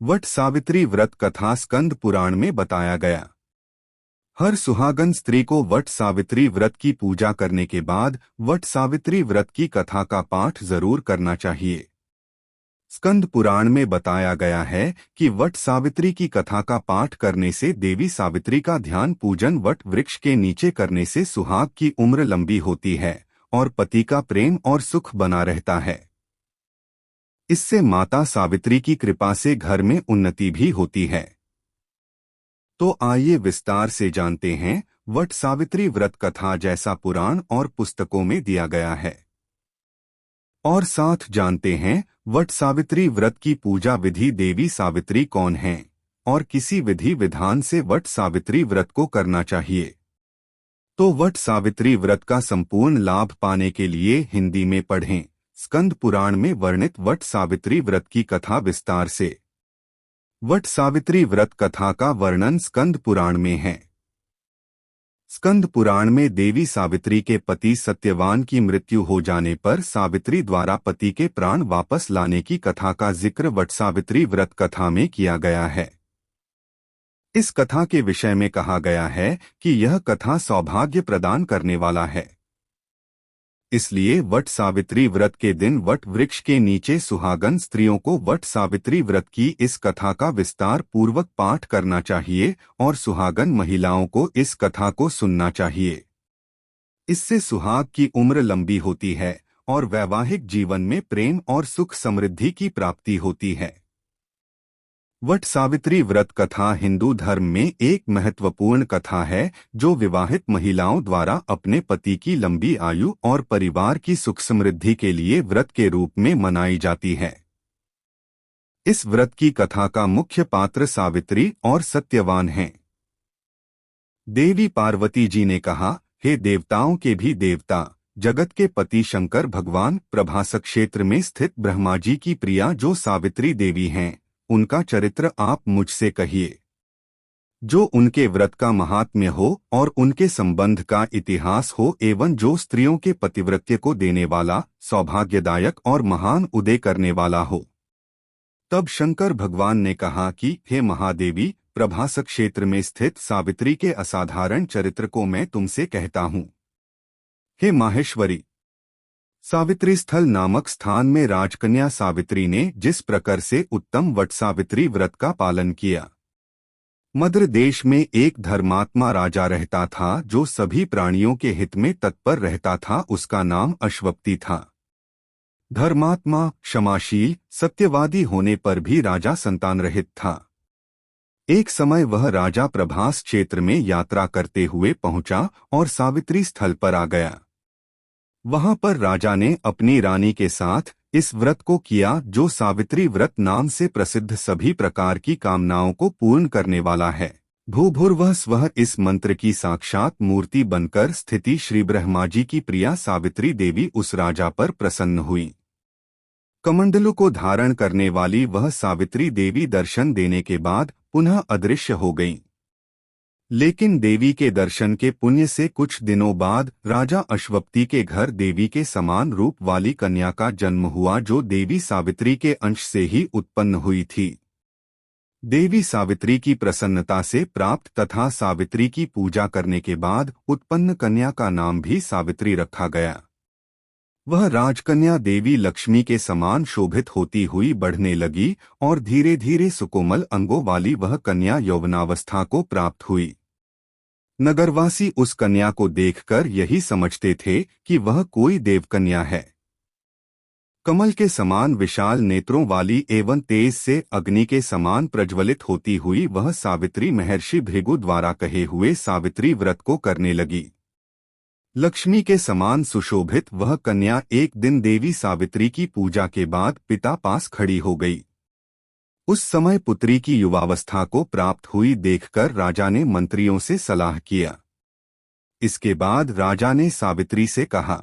वट सावित्री व्रत कथा स्कंद पुराण में बताया गया। हर सुहागन स्त्री को वट सावित्री व्रत की पूजा करने के बाद वट सावित्री व्रत की कथा का पाठ जरूर करना चाहिए। स्कंद पुराण में बताया गया है कि वट सावित्री की कथा का पाठ करने से देवी सावित्री का ध्यान पूजन वट वृक्ष के नीचे करने से सुहाग की उम्र लंबी होती है और पति का प्रेम और सुख बना रहता है। इससे माता सावित्री की कृपा से घर में उन्नति भी होती है। तो आइए विस्तार से जानते हैं वट सावित्री व्रत कथा जैसा पुराण और पुस्तकों में दिया गया है, और साथ जानते हैं वट सावित्री व्रत की पूजा विधि, देवी सावित्री कौन हैं और किसी विधि विधान से वट सावित्री व्रत को करना चाहिए। तो वट सावित्री व्रत का संपूर्ण लाभ पाने के लिए हिंदी में पढ़ें स्कंद पुराण में वर्णित वट सावित्री व्रत की कथा विस्तार से। वट सावित्री व्रत कथा का वर्णन स्कंद पुराण में है। स्कंद पुराण में देवी सावित्री के पति सत्यवान की मृत्यु हो जाने पर सावित्री द्वारा पति के प्राण वापस लाने की कथा का जिक्र वट सावित्री व्रत कथा में किया गया है। इस कथा के विषय में कहा गया है कि यह कथा सौभाग्य प्रदान करने वाला है। इसलिए वट सावित्री व्रत के दिन वट वृक्ष के नीचे सुहागन स्त्रियों को वट सावित्री व्रत की इस कथा का विस्तार पूर्वक पाठ करना चाहिए और सुहागन महिलाओं को इस कथा को सुनना चाहिए। इससे सुहाग की उम्र लंबी होती है और वैवाहिक जीवन में प्रेम और सुख समृद्धि की प्राप्ति होती है। वट सावित्री व्रत कथा हिंदू धर्म में एक महत्वपूर्ण कथा है जो विवाहित महिलाओं द्वारा अपने पति की लंबी आयु और परिवार की सुख समृद्धि के लिए व्रत के रूप में मनाई जाती है। इस व्रत की कथा का मुख्य पात्र सावित्री और सत्यवान हैं। देवी पार्वती जी ने कहा, हे देवताओं के भी देवता, जगत के पति शंकर भगवान, प्रभास क्षेत्र में स्थित ब्रह्मा जी की प्रिया जो सावित्री देवी हैं, उनका चरित्र आप मुझसे कहिए। जो उनके व्रत का महात्म्य हो और उनके संबंध का इतिहास हो एवं जो स्त्रियों के पतिव्रत्य को देने वाला, सौभाग्यदायक और महान उदय करने वाला हो। तब शंकर भगवान ने कहा कि हे महादेवी, प्रभास क्षेत्र में स्थित सावित्री के असाधारण चरित्र को मैं तुमसे कहता हूँ। हे माहेश्वरी, सावित्री स्थल नामक स्थान में राजकन्या सावित्री ने जिस प्रकार से उत्तम वट सावित्री व्रत का पालन किया। मद्र देश में एक धर्मात्मा राजा रहता था जो सभी प्राणियों के हित में तत्पर रहता था। उसका नाम अश्वपति था। धर्मात्मा, क्षमाशील, सत्यवादी होने पर भी राजा संतान रहित था। एक समय वह राजा प्रभास क्षेत्र में यात्रा करते हुए पहुंचा और सावित्री स्थल पर आ गया। वहां पर राजा ने अपनी रानी के साथ इस व्रत को किया जो सावित्री व्रत नाम से प्रसिद्ध सभी प्रकार की कामनाओं को पूर्ण करने वाला है। भूभुर्वः स्वः इस मंत्र की साक्षात मूर्ति बनकर स्थिति श्री ब्रह्मा जी की प्रिया सावित्री देवी उस राजा पर प्रसन्न हुई। कमंडलू को धारण करने वाली वह सावित्री देवी दर्शन देने के बाद पुनः अदृश्य हो गईं। लेकिन देवी के दर्शन के पुण्य से कुछ दिनों बाद राजा अश्वपति के घर देवी के समान रूप वाली कन्या का जन्म हुआ जो देवी सावित्री के अंश से ही उत्पन्न हुई थी। देवी सावित्री की प्रसन्नता से प्राप्त तथा सावित्री की पूजा करने के बाद उत्पन्न कन्या का नाम भी सावित्री रखा गया। वह राजकन्या देवी लक्ष्मी के समान शोभित होती हुई बढ़ने लगी और धीरे धीरे सुकोमल अंगों वाली वह कन्या यौवनावस्था को प्राप्त हुई। नगरवासी उस कन्या को देखकर यही समझते थे कि वह कोई देवकन्या है। कमल के समान विशाल नेत्रों वाली एवं तेज से अग्नि के समान प्रज्वलित होती हुई वह सावित्री महर्षि भृगु द्वारा कहे हुए सावित्री व्रत को करने लगी। लक्ष्मी के समान सुशोभित वह कन्या एक दिन देवी सावित्री की पूजा के बाद पिता पास खड़ी हो गई। उस समय पुत्री की युवावस्था को प्राप्त हुई देखकर राजा ने मंत्रियों से सलाह किया। इसके बाद राजा ने सावित्री से कहा,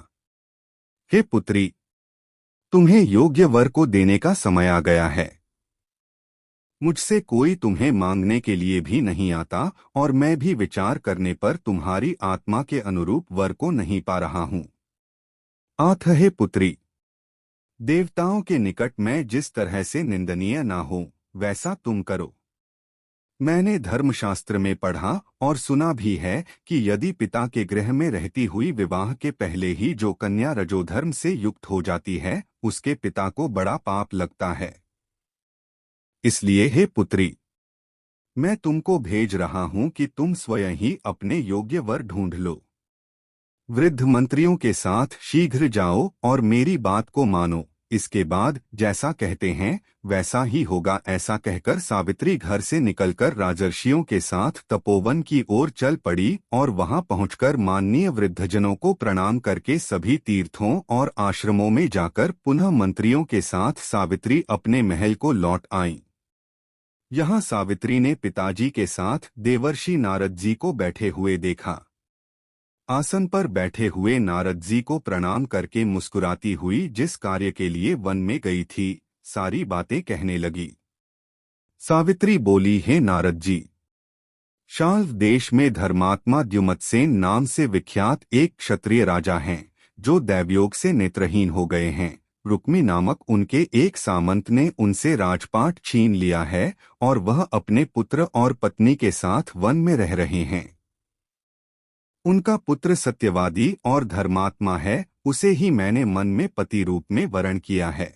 हे पुत्री, तुम्हें योग्य वर को देने का समय आ गया है। मुझसे कोई तुम्हें मांगने के लिए भी नहीं आता और मैं भी विचार करने पर तुम्हारी आत्मा के अनुरूप वर को नहीं पा रहा हूँ। आथ हे पुत्री, देवताओं के निकट मैं जिस तरह से निंदनीय ना हूँ वैसा तुम करो। मैंने धर्मशास्त्र में पढ़ा और सुना भी है कि यदि पिता के गृह में रहती हुई विवाह के पहले ही जो कन्या रजोधर्म से युक्त हो जाती है, उसके पिता को बड़ा पाप लगता है। इसलिए हे पुत्री, मैं तुमको भेज रहा हूं कि तुम स्वयं ही अपने योग्य वर ढूंढ लो। वृद्ध मंत्रियों के साथ शीघ्र जाओ और मेरी बात को मानो। इसके बाद जैसा कहते हैं वैसा ही होगा। ऐसा कहकर सावित्री घर से निकलकर राजर्षियों के साथ तपोवन की ओर चल पड़ी और वहां पहुंचकर माननीय वृद्धजनों को प्रणाम करके सभी तीर्थों और आश्रमों में जाकर पुनः मंत्रियों के साथ सावित्री अपने महल को लौट आईं। यहाँ सावित्री ने पिताजी के साथ देवर्षि नारद जी को बैठे हुए देखा। आसन पर बैठे हुए नारद जी को प्रणाम करके मुस्कुराती हुई जिस कार्य के लिए वन में गई थी, सारी बातें कहने लगी। सावित्री बोली, हे नारद जी, शाल्व देश में धर्मात्मा द्युमत्सेन नाम से विख्यात एक क्षत्रिय राजा हैं, जो दैवयोग से नेत्रहीन हो गए हैं। रुक्मी नामक उनके एक सामंत ने उनसे राजपाट छीन लिया है और वह अपने पुत्र और पत्नी के साथ वन में रह रहे हैं। उनका पुत्र सत्यवादी और धर्मात्मा है, उसे ही मैंने मन में पति रूप में वरण किया है।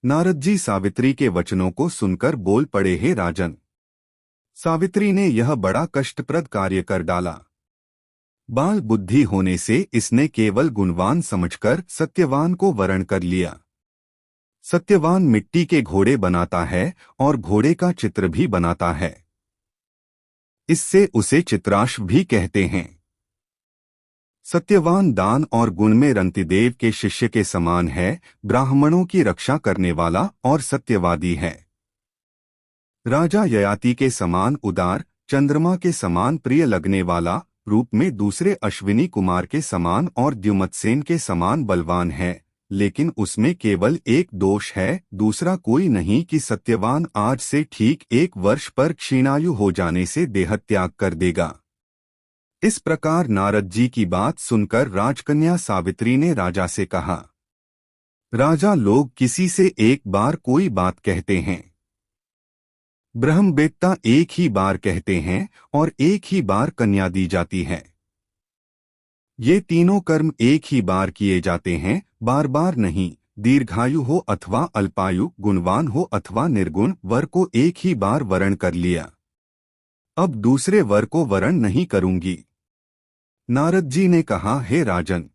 नारद जी सावित्री के वचनों को सुनकर बोल पड़े, हे राजन, सावित्री ने यह बड़ा कष्टप्रद कार्य कर डाला। बाल बुद्धि होने से इसने केवल गुणवान समझकर सत्यवान को वरण कर लिया। सत्यवान मिट्टी के घोड़े बनाता है और घोड़े का चित्र भी बनाता है, इससे उसे चित्राश्व भी कहते हैं। सत्यवान दान और गुण में रंतिदेव के शिष्य के समान है, ब्राह्मणों की रक्षा करने वाला और सत्यवादी है। राजा ययाति के समान उदार, चंद्रमा के समान प्रिय लगने वाला, रूप में दूसरे अश्विनी कुमार के समान और द्युमत्सेन के समान बलवान है, लेकिन उसमें केवल एक दोष है, दूसरा कोई नहीं कि सत्यवान आज से ठीक 1 वर्ष पर क्षीणायु हो जाने से देहत्याग कर देगा। इस प्रकार नारद जी की बात सुनकर राजकन्या सावित्री ने राजा से कहा, राजा, लोग किसी से एक बार कोई बात कहते हैं, ब्रह्मवेत्ता एक ही बार कहते हैं और एक ही बार कन्या दी जाती है। ये तीनों कर्म एक ही बार किए जाते हैं, बार बार नहीं। दीर्घायु हो अथवा अल्पायु, गुणवान हो अथवा निर्गुण, वर को एक ही बार वरण कर लिया, अब दूसरे वर को वरण नहीं करूंगी। नारद जी ने कहा, हे राजन,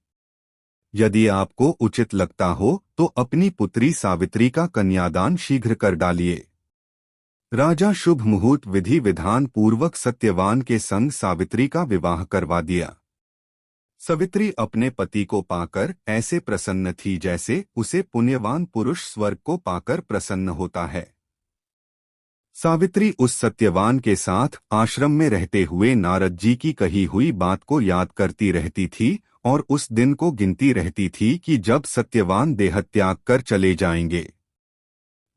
यदि आपको उचित लगता हो तो अपनी पुत्री सावित्री का कन्यादान शीघ्र कर डालिए। राजा शुभ मुहूर्त विधि विधान पूर्वक सत्यवान के संग सावित्री का विवाह करवा दिया। सावित्री अपने पति को पाकर ऐसे प्रसन्न थी जैसे उसे पुण्यवान पुरुष स्वर्ग को पाकर प्रसन्न होता है। सावित्री उस सत्यवान के साथ आश्रम में रहते हुए नारद जी की कही हुई बात को याद करती रहती थी और उस दिन को गिनती रहती थी कि जब सत्यवान देहत्याग कर चले जाएंगे।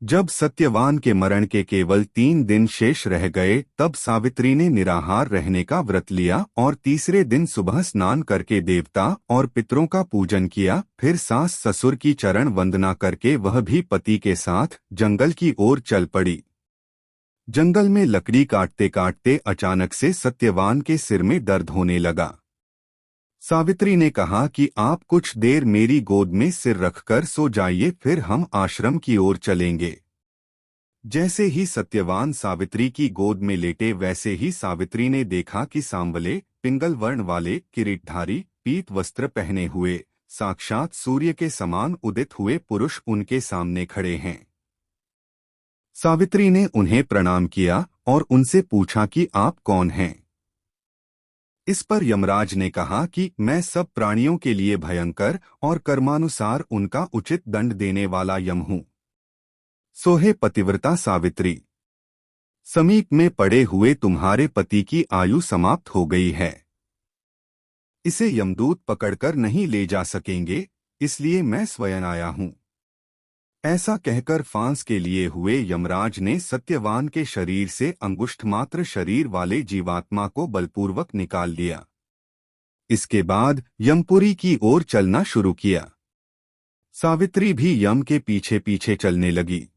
जब सत्यवान के मरण के केवल 3 दिन शेष रह गए, तब सावित्री ने निराहार रहने का व्रत लिया और तीसरे दिन सुबह स्नान करके देवता और पितरों का पूजन किया। फिर सास ससुर की चरण वंदना करके वह भी पति के साथ जंगल की ओर चल पड़ी। जंगल में लकड़ी काटते काटते अचानक से सत्यवान के सिर में दर्द होने लगा। सावित्री ने कहा कि आप कुछ देर मेरी गोद में सिर रखकर सो जाइए, फिर हम आश्रम की ओर चलेंगे। जैसे ही सत्यवान सावित्री की गोद में लेटे, वैसे ही सावित्री ने देखा कि सांवले पिंगल वर्ण वाले किरीटधारी पीत वस्त्र पहने हुए साक्षात सूर्य के समान उदित हुए पुरुष उनके सामने खड़े हैं। सावित्री ने उन्हें प्रणाम किया और उनसे पूछा कि आप कौन हैं। इस पर यमराज ने कहा कि मैं सब प्राणियों के लिए भयंकर और कर्मानुसार उनका उचित दंड देने वाला यम हूं। सोहे पतिव्रता सावित्री, समीप में पड़े हुए तुम्हारे पति की आयु समाप्त हो गई है, इसे यमदूत पकड़कर नहीं ले जा सकेंगे, इसलिए मैं स्वयं आया हूं। ऐसा कहकर फांस के लिए हुए यमराज ने सत्यवान के शरीर से अंगुष्ठ मात्र शरीर वाले जीवात्मा को बलपूर्वक निकाल लिया। इसके बाद यमपुरी की ओर चलना शुरू किया। सावित्री भी यम के पीछे पीछे चलने लगी।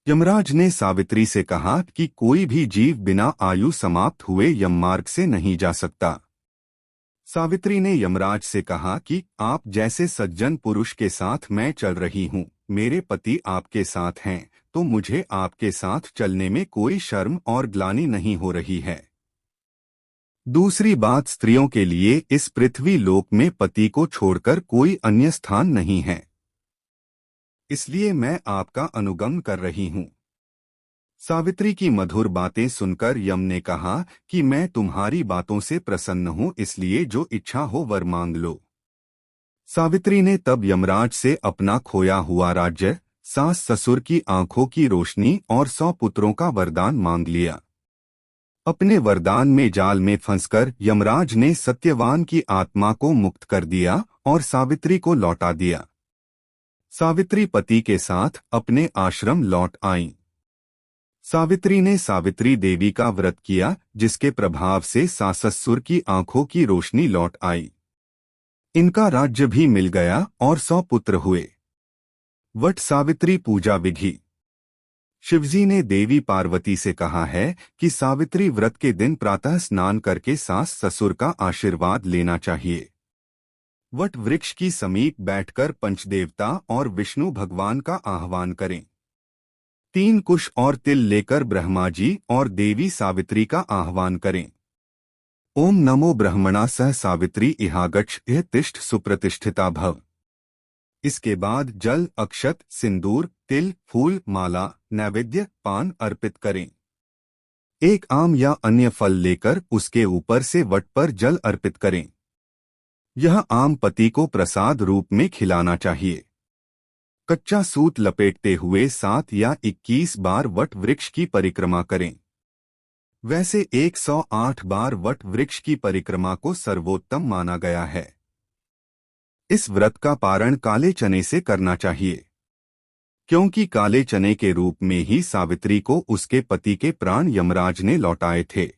यमराज ने सावित्री से कहा कि कोई भी जीव बिना आयु समाप्त हुए यममार्ग से नहीं जा सकता। सावित्री ने यमराज से कहा कि आप जैसे सज्जन पुरुष के साथ मैं चल रही हूँ, मेरे पति आपके साथ हैं, तो मुझे आपके साथ चलने में कोई शर्म और ग्लानि नहीं हो रही है। दूसरी बात, स्त्रियों के लिए इस पृथ्वी लोक में पति को छोड़कर कोई अन्य स्थान नहीं है, इसलिए मैं आपका अनुगमन कर रही हूँ। सावित्री की मधुर बातें सुनकर यम ने कहा कि मैं तुम्हारी बातों से प्रसन्न हूँ, इसलिए जो इच्छा हो वर मांग लो। सावित्री ने तब यमराज से अपना खोया हुआ राज्य, सास ससुर की आंखों की रोशनी और 100 पुत्रों का वरदान मांग लिया। अपने वरदान में जाल में फंसकर यमराज ने सत्यवान की आत्मा को मुक्त कर दिया और सावित्री को लौटा दिया। सावित्री पति के साथ अपने आश्रम लौट आईं। सावित्री ने सावित्री देवी का व्रत किया, जिसके प्रभाव से सास ससुर की आंखों की रोशनी लौट आई। इनका राज्य भी मिल गया और 100 पुत्र हुए। वट सावित्री पूजा विधि। शिवजी ने देवी पार्वती से कहा है कि सावित्री व्रत के दिन प्रातः स्नान करके सास ससुर का आशीर्वाद लेना चाहिए। वट वृक्ष की समीप बैठकर पंचदेवता और विष्णु भगवान का आह्वान करें। 3 कुश और तिल लेकर ब्रह्मा जी और देवी सावित्री का आह्वान करें। ओम नमो ब्रह्मणा सह सावित्री इहागच्छ यह तिष्ठ सुप्रतिष्ठिता भव। इसके बाद जल, अक्षत, सिंदूर, तिल, फूल, माला, नैवेद्य, पान अर्पित करें। एक आम या अन्य फल लेकर उसके ऊपर से वट पर जल अर्पित करें। यह आम पति को प्रसाद रूप में खिलाना चाहिए। कच्चा सूत लपेटते हुए 7 या 21 बार वट वृक्ष की परिक्रमा करें। वैसे 108 बार वट वृक्ष की परिक्रमा को सर्वोत्तम माना गया है। इस व्रत का पारण काले चने से करना चाहिए, क्योंकि काले चने के रूप में ही सावित्री को उसके पति के प्राण यमराज ने लौटाए थे।